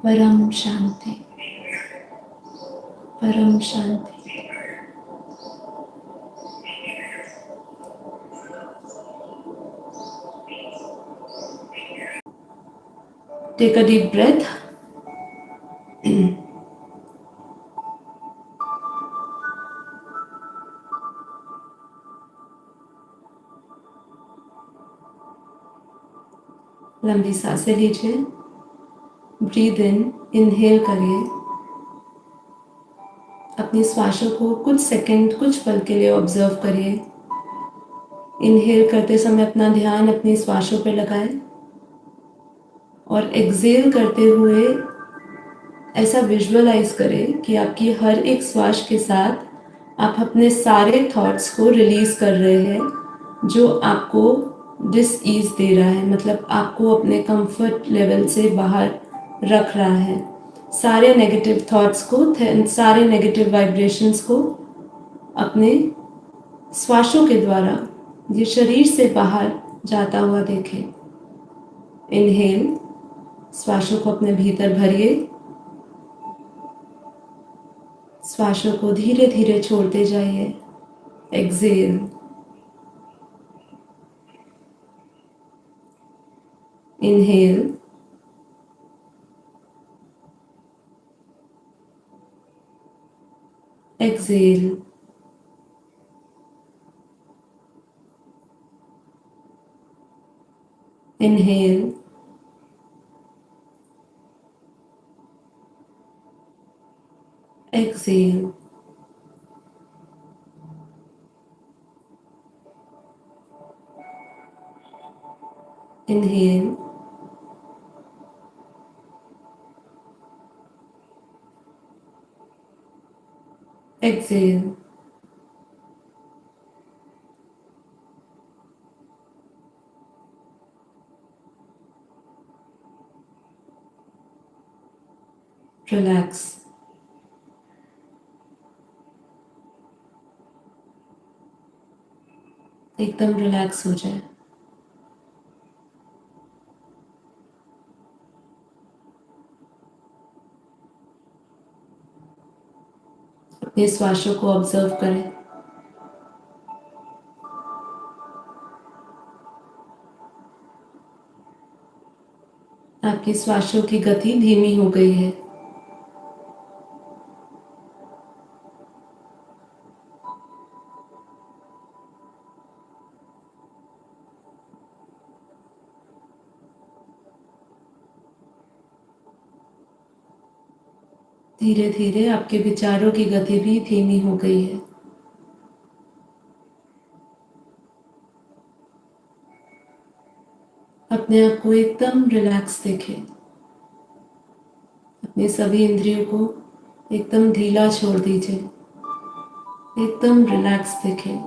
परम शांति, परम शांति। Take a deep breath. लंबी सांसें लीजिए। ब्रीद इन, इनहेल करिए। अपनी श्वासों को कुछ सेकंड, कुछ पल के लिए ऑब्जर्व करिए। इनहेल करते समय अपना ध्यान अपनी श्वासों पर लगाएं और एक्सहेल करते हुए ऐसा विजुअलाइज करें कि आपकी हर एक श्वास के साथ आप अपने सारे थॉट्स को रिलीज कर रहे हैं जो आपको डिस ईज दे रहा है, मतलब आपको अपने कंफर्ट लेवल से बाहर रख रहा है। सारे नेगेटिव थॉट्स को, सारे नेगेटिव वाइब्रेशंस को अपने श्वासों के द्वारा ये शरीर से बाहर जाता हुआ देखें। इनहेल, श्वासों को अपने भीतर भरिए। श्वासों को धीरे धीरे छोड़ते जाइए। Exhale, inhale, exhale, inhale, exhale, inhale, exhale. Relax. एकदम रिलैक्स हो जाए। अपने श्वासों को ऑब्जर्व करें। आपकी श्वासों की गति धीमी हो गई है। धीरे धीरे आपके विचारों की गति भी धीमी हो गई है। अपने आप को एकदम रिलैक्स देखें। अपनी सभी इंद्रियों को एकदम ढीला छोड़ दीजिए। एकदम रिलैक्स देखें।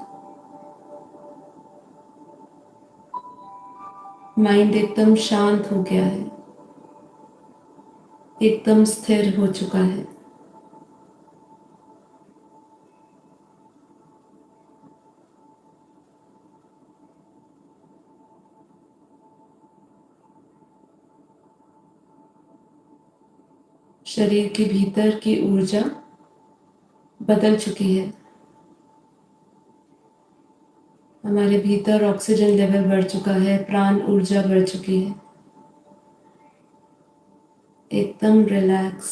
माइंड एकदम शांत हो गया है, एकदम स्थिर हो चुका है। शरीर के भीतर की ऊर्जा बदल चुकी है। हमारे भीतर ऑक्सीजन लेवल बढ़ चुका है, प्राण ऊर्जा बढ़ चुकी है। एकदम रिलैक्स।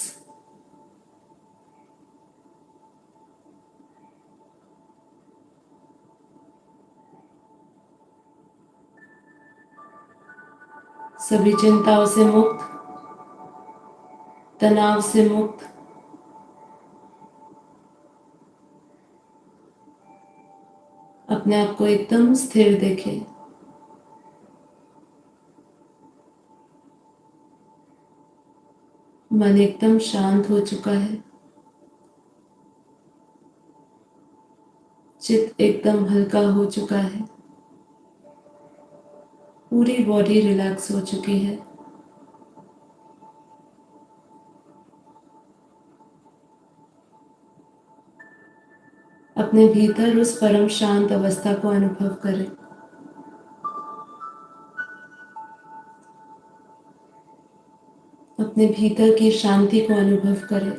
सभी चिंताओं से मुक्त, तनाव से मुक्त, अपने आप को एकदम स्थिर देखें। मन एकदम शांत हो चुका है। चित्त एकदम हल्का हो चुका है। पूरी बॉडी रिलैक्स हो चुकी है। अपने भीतर उस परम शांत अवस्था को अनुभव करें। अपने अपने भीतर की शांति को अनुभव करें।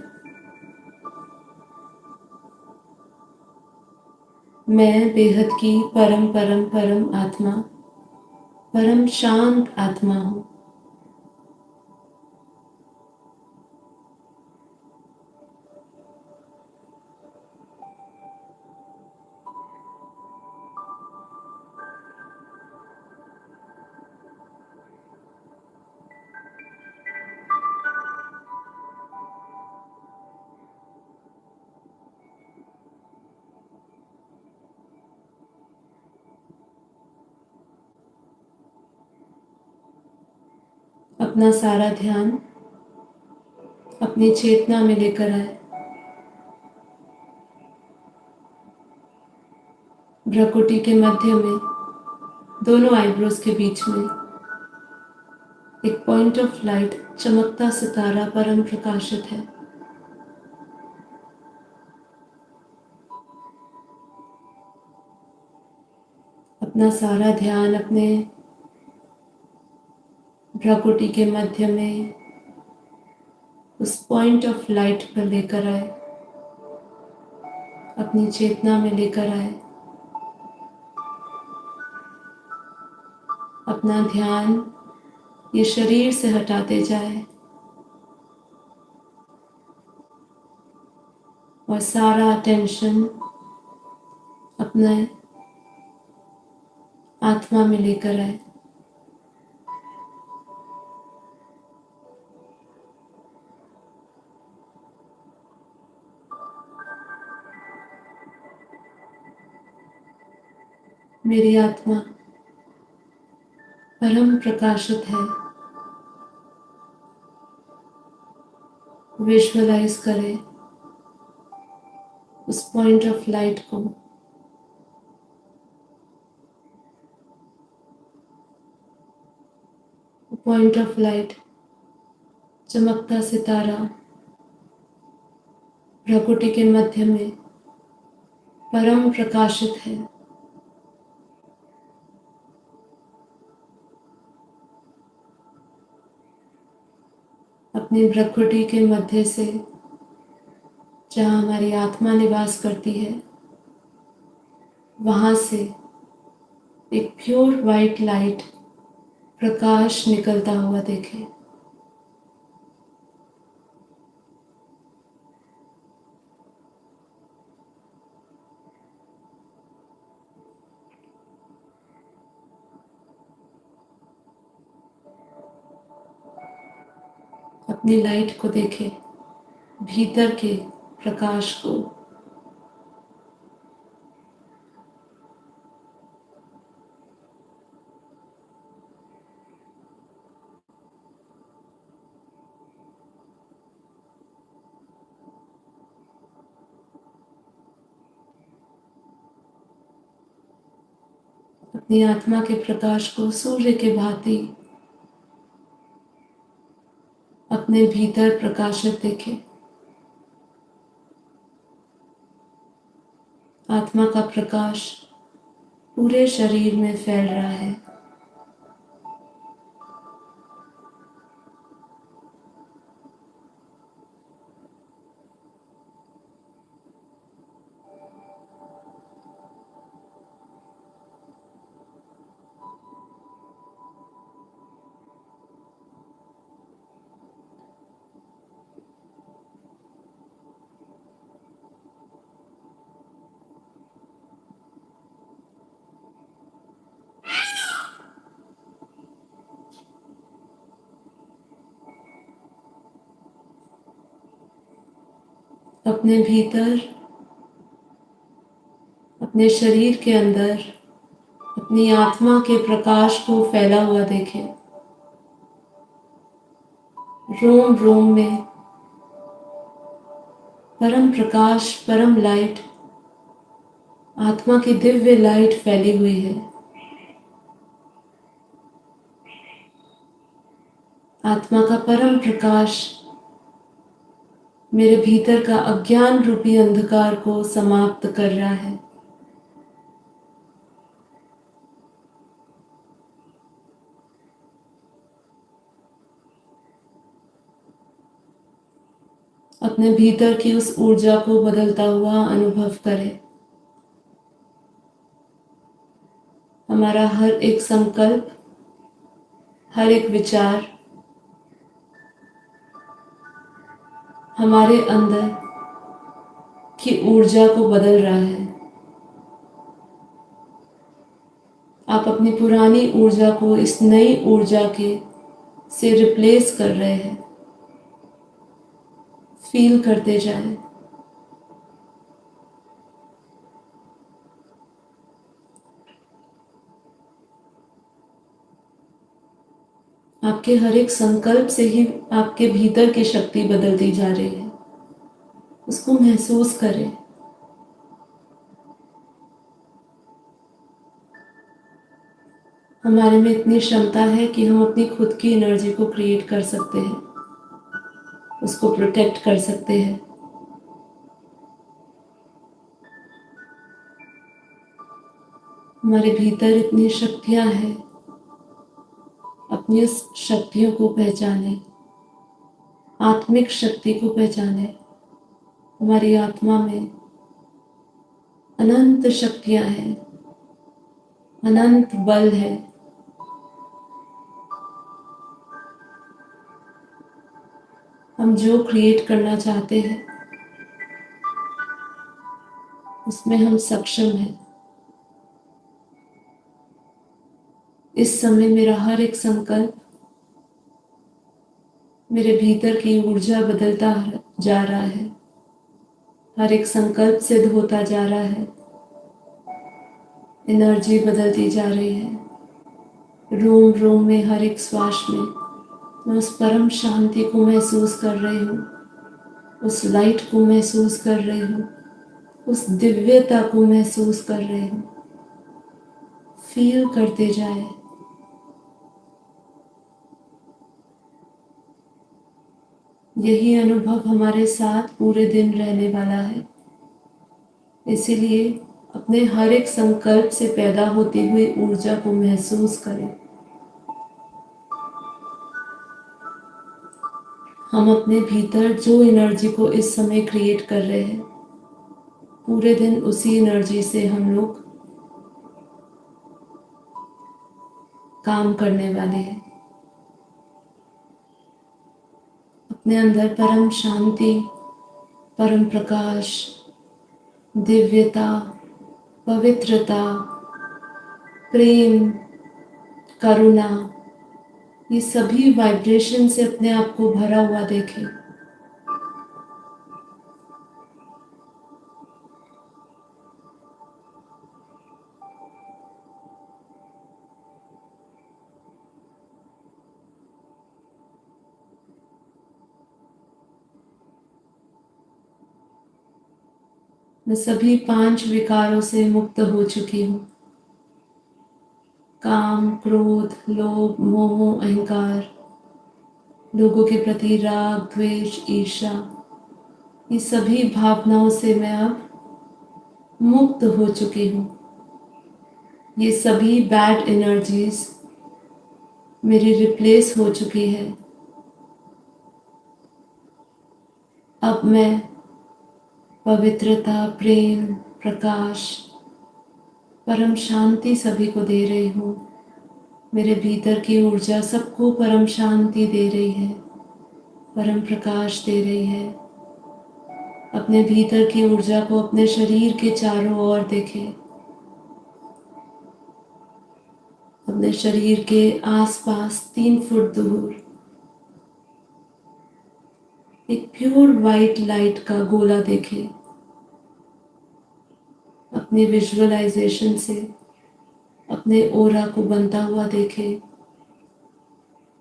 मैं बेहद की परम परम परम आत्मा, परम शांत आत्मा हूँ। अपना सारा ध्यान अपनी चेतना में लेकर आए। भ्रुकुटी के मध्य में, दोनों आईब्रोज के बीच में एक पॉइंट ऑफ लाइट, चमकता सितारा परम प्रकाशित है। अपना सारा ध्यान अपने भ्रुकुटी के मध्य में उस पॉइंट ऑफ लाइट पर लेकर आए, अपनी चेतना में लेकर आए। अपना ध्यान ये शरीर से हटाते जाए और सारा अटेंशन अपने आत्मा में लेकर आए। मेरी आत्मा परम प्रकाशित है। विजुअलाइज करें उस पॉइंट ऑफ लाइट को। पॉइंट ऑफ लाइट, चमकता सितारा भ्रुकुटी के मध्य में परम प्रकाशित है। अपनी भ्रुकुटी के मध्य से, जहाँ हमारी आत्मा निवास करती है, वहाँ से एक प्योर वाइट लाइट, प्रकाश निकलता हुआ देखें। अपनी लाइट को देखें, भीतर के प्रकाश को। अपनी आत्मा के प्रकाश को सूर्य के भांति अपने भीतर प्रकाशित देखें। आत्मा का प्रकाश पूरे शरीर में फैल रहा है। अपने भीतर, अपने शरीर के अंदर अपनी आत्मा के प्रकाश को फैला हुआ देखें। रोम रोम में परम प्रकाश, परम लाइट, आत्मा की दिव्य लाइट फैली हुई है। आत्मा का परम प्रकाश मेरे भीतर का अज्ञान रूपी अंधकार को समाप्त कर रहा है। अपने भीतर की उस ऊर्जा को बदलता हुआ अनुभव करें। हमारा हर एक संकल्प, हर एक विचार हमारे अंदर की ऊर्जा को बदल रहा है। आप अपनी पुरानी ऊर्जा को इस नई ऊर्जा के से रिप्लेस कर रहे हैं। फील करते जाएं। आपके हर एक संकल्प से ही आपके भीतर की शक्ति बदलती जा रही है। उसको महसूस करें। हमारे में इतनी क्षमता है कि हम अपनी खुद की एनर्जी को क्रिएट कर सकते हैं, उसको प्रोटेक्ट कर सकते हैं। हमारे भीतर इतनी शक्तियां हैं। अपनी उस शक्तियों को पहचाने, आत्मिक शक्ति को पहचाने। हमारी आत्मा में अनंत शक्तियां हैं, अनंत बल है। हम जो क्रिएट करना चाहते हैं उसमें हम सक्षम हैं। इस समय मेरा हर एक संकल्प मेरे भीतर की ऊर्जा बदलता जा रहा है। हर एक संकल्प सिद्ध होता जा रहा है। एनर्जी बदलती जा रही है। रोम रोम में, हर एक श्वास में मैं उस परम शांति को महसूस कर रही हूँ। उस लाइट को महसूस कर रही हूँ। उस दिव्यता को महसूस कर रही हूँ। फील करते जाए। यही अनुभव हमारे साथ पूरे दिन रहने वाला है। इसीलिए अपने हर एक संकल्प से पैदा होती हुई ऊर्जा को महसूस करें। हम अपने भीतर जो एनर्जी को इस समय क्रिएट कर रहे हैं, पूरे दिन उसी एनर्जी से हम लोग काम करने वाले हैं। अपने अंदर परम शांति, परम प्रकाश, दिव्यता, पवित्रता, प्रेम, करुणा, ये सभी वाइब्रेशन से अपने आप को भरा हुआ देखें। मैं सभी 5 विकारों से मुक्त हो चुकी हूँ। काम, क्रोध, लोभ, मोह, अहंकार, लोगों के प्रति राग, द्वेष, ईर्ष्या, ये सभी भावनाओं से मैं अब मुक्त हो चुकी हूँ। ये सभी बैड एनर्जीज मेरी रिप्लेस हो चुकी है। अब मैं पवित्रता, प्रेम, प्रकाश, परम शांति सभी को दे रही हूँ। मेरे भीतर की ऊर्जा सबको परम शांति दे रही है, परम प्रकाश दे रही है। अपने भीतर की ऊर्जा को अपने शरीर के चारों ओर देखें। अपने शरीर के आसपास 3 फुट दूर एक प्योर वाइट लाइट का गोला देखें। अपनी विजुअलाइजेशन से अपने ओरा को बनता हुआ देखें।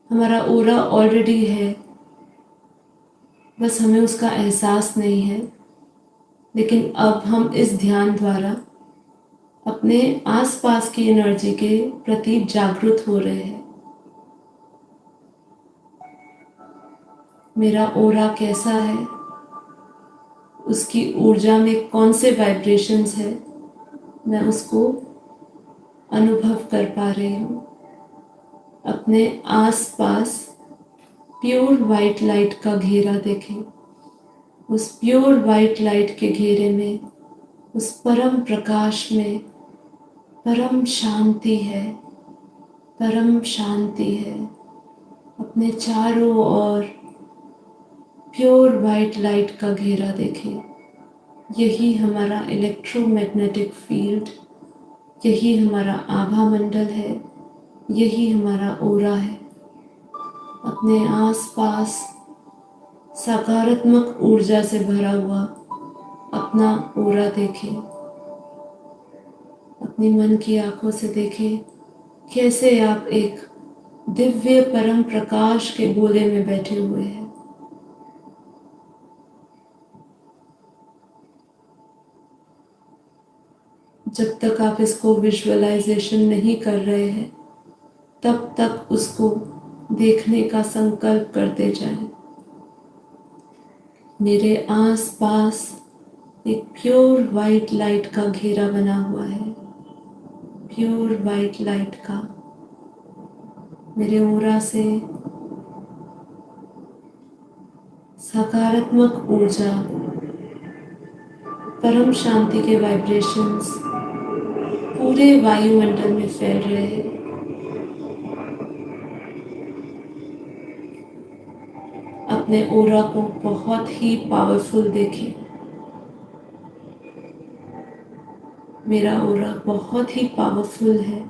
हमारा ओरा ऑलरेडी है, बस हमें उसका एहसास नहीं है। लेकिन अब हम इस ध्यान द्वारा अपने आसपास की एनर्जी के प्रति जागरूक हो रहे हैं। मेरा ओरा कैसा है, उसकी ऊर्जा में कौन से वाइब्रेशंस है, मैं उसको अनुभव कर पा रही हूँ। अपने आसपास प्योर वाइट लाइट का घेरा देखें। उस प्योर वाइट लाइट के घेरे में, उस परम प्रकाश में परम शांति है, परम शांति है। अपने चारों ओर प्योर वाइट लाइट का घेरा देखें। यही हमारा इलेक्ट्रोमैग्नेटिक फील्ड, यही हमारा आभा मंडल है, यही हमारा ओरा है। अपने आसपास सकारात्मक ऊर्जा से भरा हुआ अपना ओरा देखें। अपनी मन की आंखों से देखें कैसे आप एक दिव्य परम प्रकाश के गोले में बैठे हुए हैं। जब तक आप इसको विजुअलाइजेशन नहीं कर रहे हैं, तब तक उसको देखने का संकल्प करते जाएं। मेरे आसपास एक प्योर वाइट लाइट का घेरा बना हुआ है, प्योर वाइट लाइट का। मेरे ओरा से सकारात्मक ऊर्जा, परम शांति के वाइब्रेशंस पूरे वायुमंडल में फैल रहे हैं। अपने ओरा को बहुत ही पावरफुल देखें। मेरा ओरा बहुत ही पावरफुल है।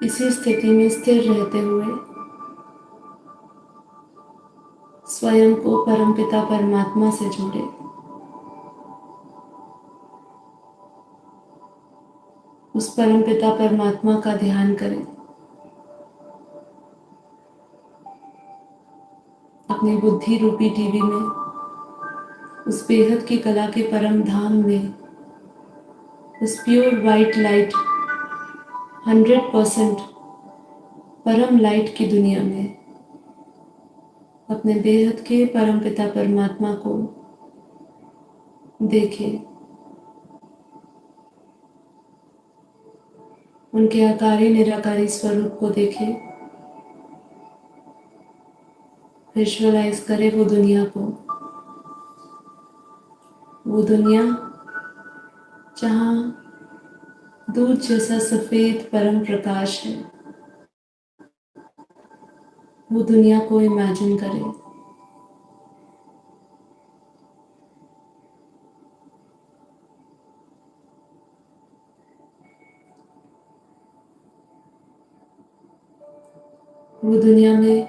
इसी स्थिति में स्थिर रहते हुए स्वयं को परमपिता परमात्मा से जोड़े। उस परमपिता परमात्मा का ध्यान करें। अपनी बुद्धि रूपी टीवी में, उस बेहद की कला के परम धाम में, उस प्योर वाइट लाइट 100% परम लाइट की दुनिया में अपने बेहद के परमपिता परमात्मा को देखें। उनके आकारी निराकारी स्वरूप को देखें। विजुअलाइज करें वो दुनिया को, वो दुनिया जहाँ दूध जैसा सफेद परम प्रकाश है। वो दुनिया को इमेजिन करें। वो दुनिया में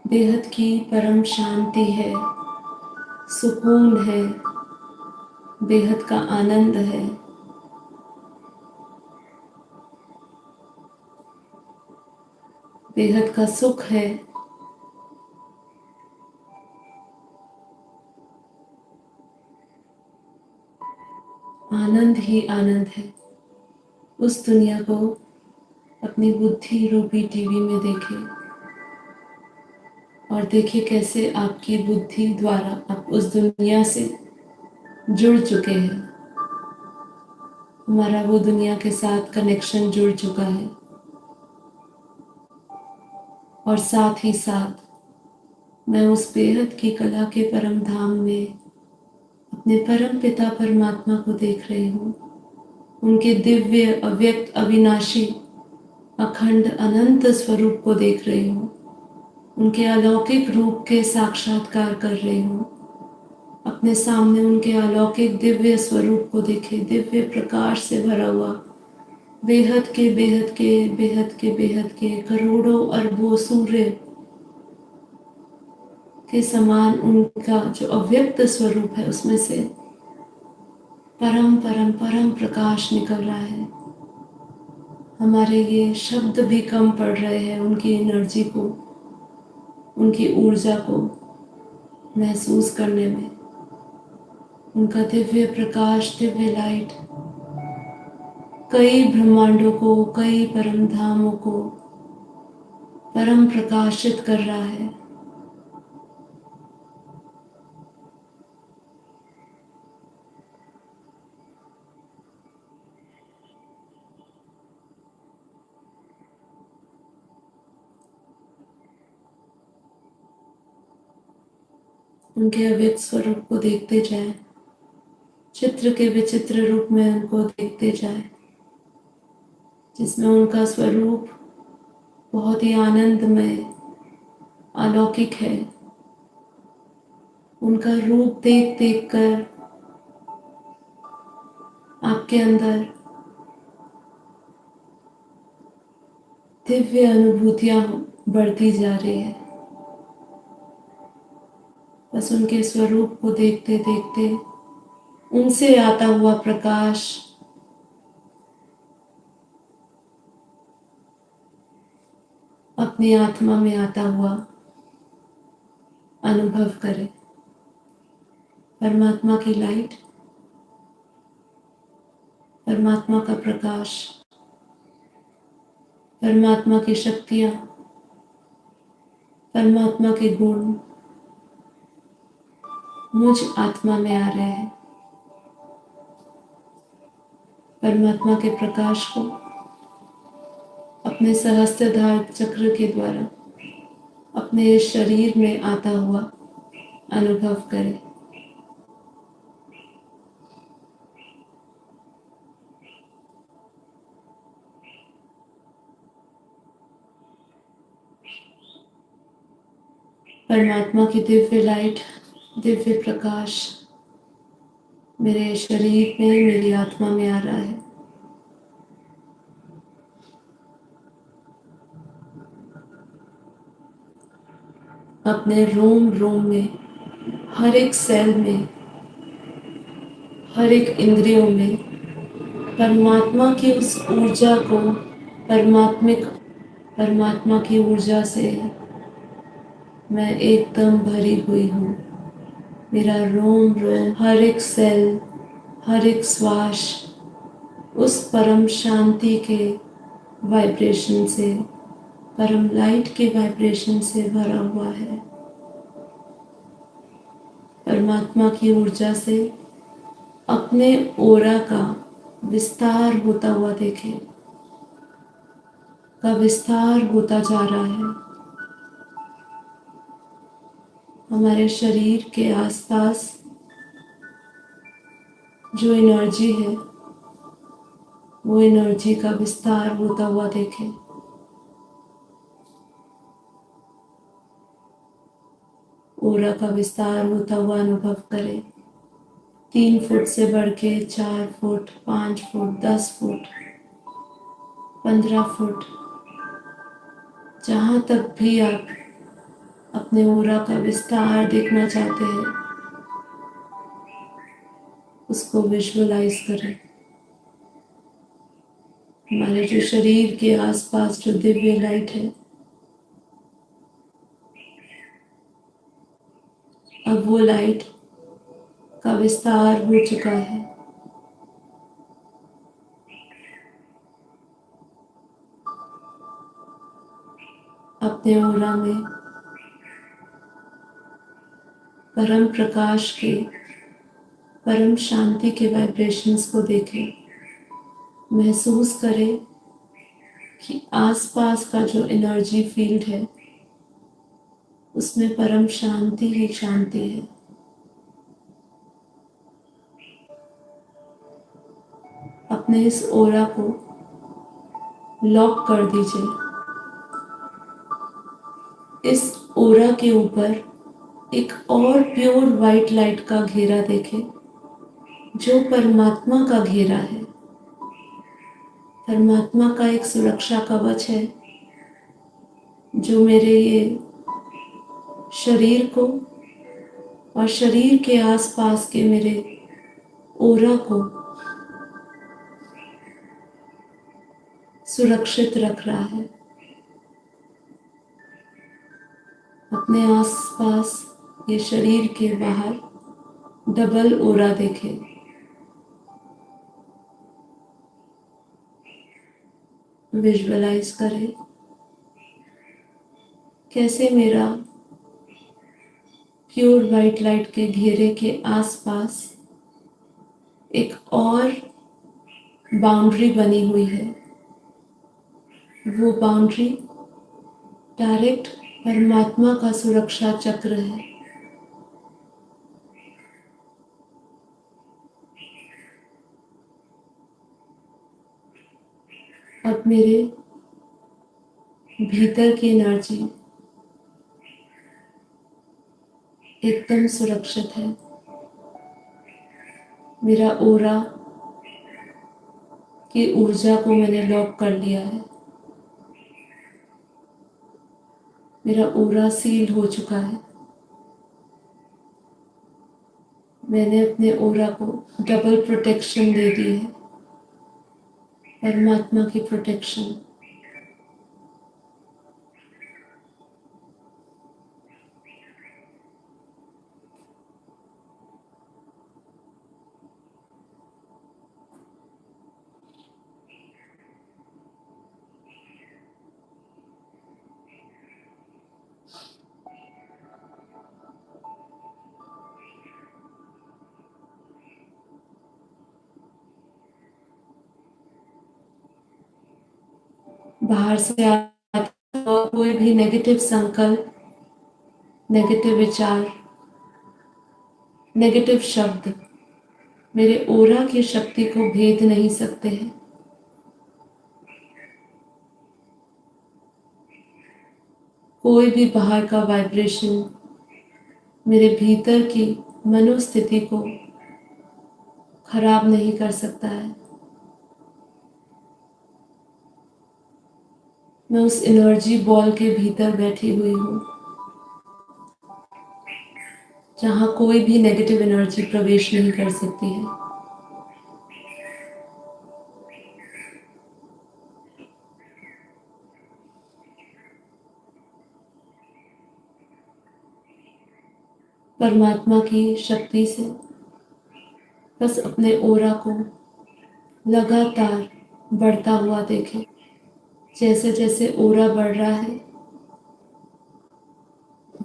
बेहद की परम शांति है, सुकून है, बेहद का आनंद है। बेहद का सुख है। आनंद ही आनंद है। उस दुनिया को अपनी बुद्धि रूपी टीवी में देखें और देखिए कैसे आपकी बुद्धि द्वारा आप उस दुनिया से जुड़ चुके हैं। हमारा वो दुनिया के साथ कनेक्शन जुड़ चुका है और साथ ही साथ मैं उस बेहद की कला के परम धाम में अपने परम पिता परमात्मा को देख रही हूँ। उनके दिव्य अव्यक्त अविनाशी अखंड अनंत स्वरूप को देख रही हूँ। उनके अलौकिक रूप के साक्षात्कार कर रही हूँ। अपने सामने उनके अलौकिक दिव्य स्वरूप को देखे, दिव्य प्रकाश से भरा हुआ, बेहद के बेहद के बेहद के बेहद के करोड़ों अरबों सूर्य के समान उनका जो अव्यक्त स्वरूप है, उसमें से परम परम परम प्रकाश निकल रहा है। हमारे ये शब्द भी कम पड़ रहे हैं उनकी एनर्जी को, उनकी ऊर्जा को महसूस करने में उनका दिव्य प्रकाश, दिव्य लाइट कई ब्रह्मांडों को, कई परम धामों को परम प्रकाशित कर रहा है। उनके अव्यक्त स्वरूप को देखते जाएं, चित्र के विचित्र रूप में उनको देखते जाएं, जिसमें उनका स्वरूप बहुत ही आनंदमय, अलौकिक है। उनका रूप देख देख कर आपके अंदर दिव्य अनुभूतियां बढ़ती जा रही है। बस उनके स्वरूप को देखते देखते उनसे आता हुआ प्रकाश अपनी आत्मा में आता हुआ अनुभव करें। परमात्मा की लाइट, परमात्मा का प्रकाश, परमात्मा की शक्तियां, परमात्मा के गुण मुझ आत्मा में आ रहे हैं। परमात्मा के प्रकाश को अपने सहस्त्रधार चक्र के द्वारा अपने इस शरीर में आता हुआ अनुभव करें। परमात्मा की दिव्य लाइट, दिव्य प्रकाश मेरे शरीर में, मेरी आत्मा में आ रहा है। अपने रोम रोम में, हर एक सेल में, हर एक इंद्रियों में परमात्मा की उस ऊर्जा को, परमात्मा की ऊर्जा से मैं एकदम भरी हुई हूँ। मेरा रोम रोम, हर एक सेल, हर एक श्वास उस परम शांति के वाइब्रेशन से, परम लाइट के वाइब्रेशन से भरा हुआ है। परमात्मा की ऊर्जा से अपने ओरा का विस्तार होता हुआ देखें, का विस्तार होता जा रहा है। हमारे शरीर के आसपास जो एनर्जी है, वो एनर्जी का विस्तार होता हुआ देखें। ओरा का विस्तार होता हुआ अनुभव करें। 3 फुट से बढ़ के 4 फुट, 5 फुट, 10 फुट, 15 फुट, जहाँ तक भी आप अपने ओरा का विस्तार देखना चाहते हैं, उसको विजुअलाइज करें। हमारे जो शरीर के आसपास जो दिव्य लाइट है, अब वो लाइट का विस्तार हो चुका है। अपने ओरा में परम प्रकाश के, परम शांति के वाइब्रेशंस को देखें। महसूस करें कि आसपास का जो एनर्जी फील्ड है, उसमें परम शांति ही शांति है। अपने इस ओरा को लॉक कर दीजिए। इस ओरा के ऊपर एक और प्योर वाइट लाइट का घेरा देखें, जो परमात्मा का घेरा है। परमात्मा का एक सुरक्षा कवच है, जो मेरे ये शरीर को और शरीर के आसपास के मेरे ओरा को सुरक्षित रख रहा है। अपने आसपास ये शरीर के बाहर डबल ओरा देखें। विजुअलाइज करें कैसे मेरा प्योर वाइट लाइट के घेरे के आसपास एक और बाउंड्री बनी हुई है। वो बाउंड्री डायरेक्ट परमात्मा का सुरक्षा चक्र है। अब मेरे भीतर की एनर्जी एकदम सुरक्षित है। मेरा ओरा की ऊर्जा को मैंने लॉक कर लिया है। मेरा ओरा सील हो चुका है। मैंने अपने ओरा को डबल प्रोटेक्शन दे दी है, परमात्मा की प्रोटेक्शन। बाहर से आता हुआ कोई भी नेगेटिव संकल्प, नेगेटिव विचार, नेगेटिव शब्द मेरे ओरा की शक्ति को भेद नहीं सकते हैं। कोई भी बाहर का वाइब्रेशन मेरे भीतर की मनोस्थिति को खराब नहीं कर सकता है। मैं उस एनर्जी बॉल के भीतर बैठी हुई हूँ जहाँ कोई भी नेगेटिव एनर्जी प्रवेश नहीं कर सकती है। परमात्मा की शक्ति से बस अपने ओरा को लगातार बढ़ता हुआ देखें। जैसे जैसे ओरा बढ़ रहा है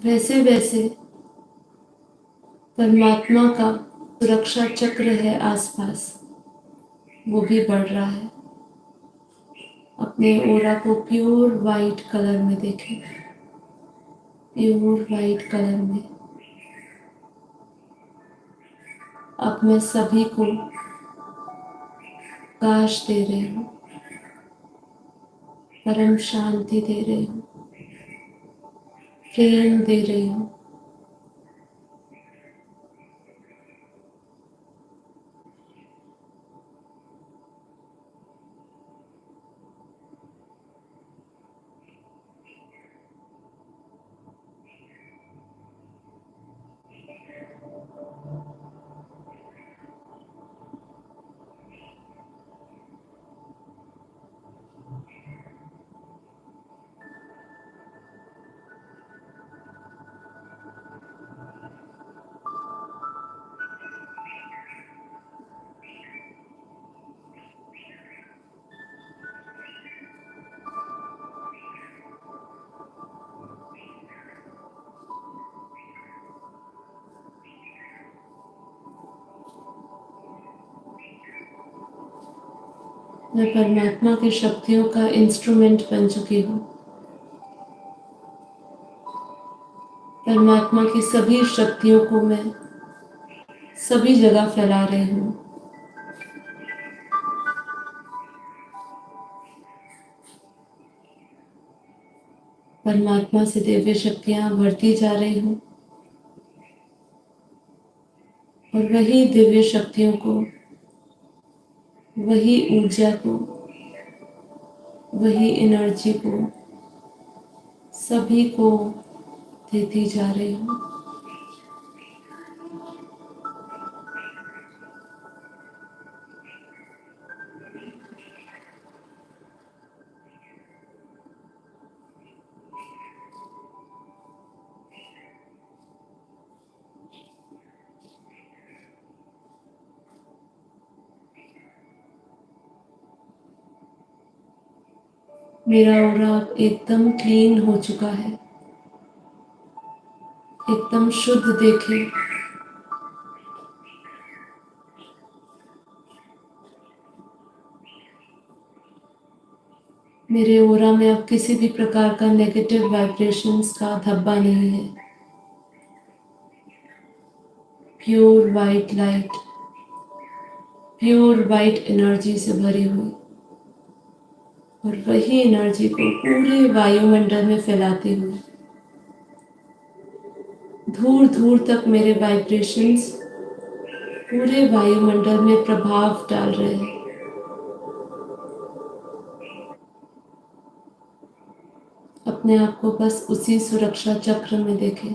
वैसे वैसे परमात्मा का सुरक्षा चक्र है आसपास, वो भी बढ़ रहा है। अपने ओरा को प्योर वाइट कलर में देखें, प्योर वाइट कलर में। अब मैं सभी को प्रकाश दे रही हूँ, परम शांति दे रही हूँ, प्रेम दे रही हूँ। मैं परमात्मा की शक्तियों का इंस्ट्रूमेंट बन चुकी हूँ। परमात्मा की सभी शक्तियों को मैं सभी जगह फैला रही हूँ। परमात्मा से दिव्य शक्तियाँ बढ़ती जा रही हूँ और वही दिव्य शक्तियों को, वही ऊर्जा को, वही एनर्जी को सभी को देती जा रही हूँ। मेरा ऑरा अब एकदम क्लीन हो चुका है, एकदम शुद्ध देखे। मेरे ऑरा में अब किसी भी प्रकार का नेगेटिव वाइब्रेशंस का धब्बा नहीं है। Pure white light, pure white energy से भरी हुई, और वही एनर्जी को पूरे वायुमंडल में फैलाती हुई दूर दूर तक मेरे वाइब्रेशंस पूरे वायुमंडल में प्रभाव डाल रहे हैं। अपने आप को बस उसी सुरक्षा चक्र में देखें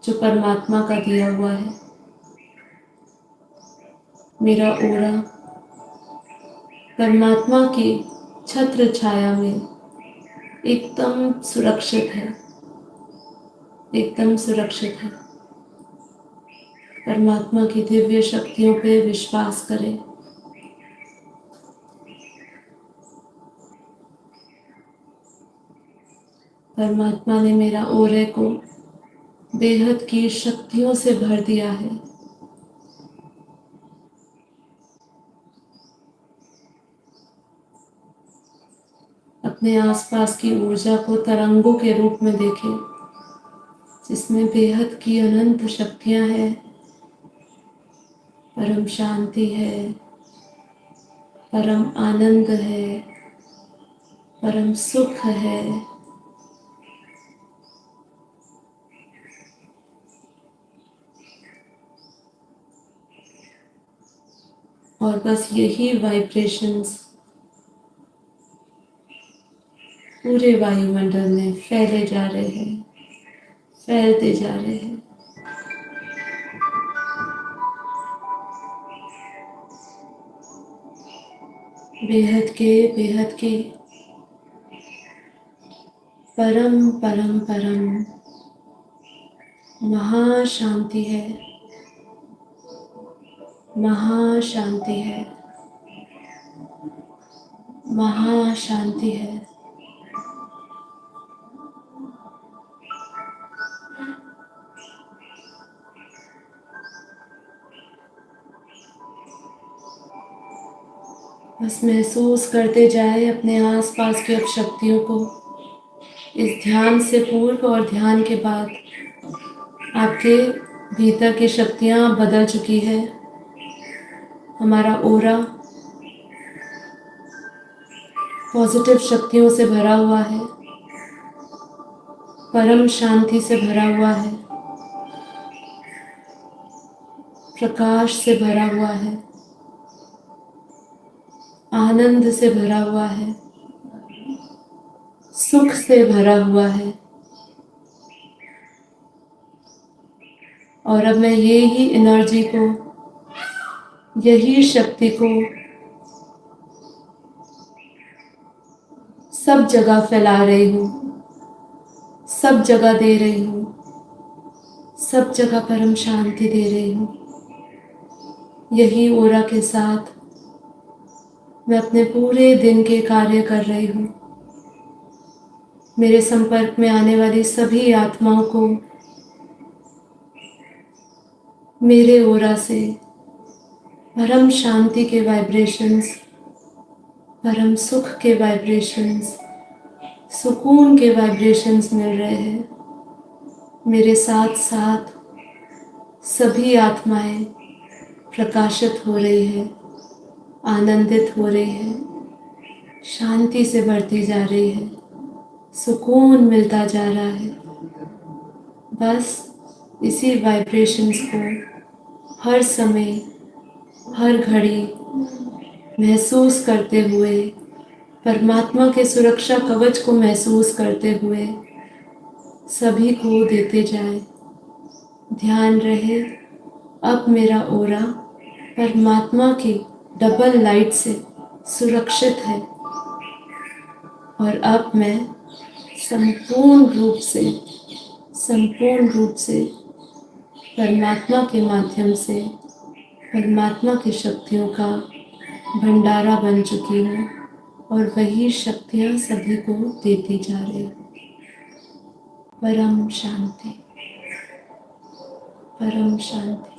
जो परमात्मा का दिया हुआ है। मेरा ऑरा परमात्मा की छत्र छाया में एकदम सुरक्षित है, एकदम सुरक्षित है। परमात्मा की दिव्य शक्तियों पे विश्वास करें। परमात्मा ने मेरा ऑरे को बेहद की शक्तियों से भर दिया है। अपने आसपास की ऊर्जा को तरंगों के रूप में देखें, जिसमें बेहद की अनंत शक्तियां हैं। परम शांति है, परम आनंद है, परम सुख है। और बस यही वाइब्रेशंस पूरे वायुमंडल में फैले जा रहे हैं, फैलते जा रहे हैं। बेहद के परम परम परम महाशांति है, महाशांति है, महाशांति है। बस महसूस करते जाए अपने आसपास की शक्तियों को। इस ध्यान से पूर्व और ध्यान के बाद आपके भीतर की शक्तियाँ बदल चुकी है। हमारा ऑरा पॉजिटिव शक्तियों से भरा हुआ है, परम शांति से भरा हुआ है, प्रकाश से भरा हुआ है, आनंद से भरा हुआ है, सुख से भरा हुआ है। और अब मैं यही एनर्जी को, यही शक्ति को सब जगह फैला रही हूँ, सब जगह दे रही हूँ, सब जगह परम शांति दे रही हूँ। यही ऑरा के साथ मैं अपने पूरे दिन के कार्य कर रही हूँ। मेरे संपर्क में आने वाली सभी आत्माओं को मेरे ऑरा से परम शांति के वाइब्रेशंस, परम सुख के वाइब्रेशंस, सुकून के वाइब्रेशंस मिल रहे हैं। मेरे साथ साथ सभी आत्माएं प्रकाशित हो रही है, आनंदित हो रही है, शांति से बढ़ती जा रही है, सुकून मिलता जा रहा है। बस इसी वाइब्रेशंस को हर समय, हर घड़ी महसूस करते हुए, परमात्मा के सुरक्षा कवच को महसूस करते हुए सभी को देते जाए। ध्यान रहे, अब मेरा ऑरा परमात्मा की डबल लाइट से सुरक्षित है, और अब मैं संपूर्ण रूप से परमात्मा के माध्यम से परमात्मा की शक्तियों का भंडारा बन चुकी हूँ। और वही शक्तियाँ सभी को देती जा रही। परम शांति, परम शांति।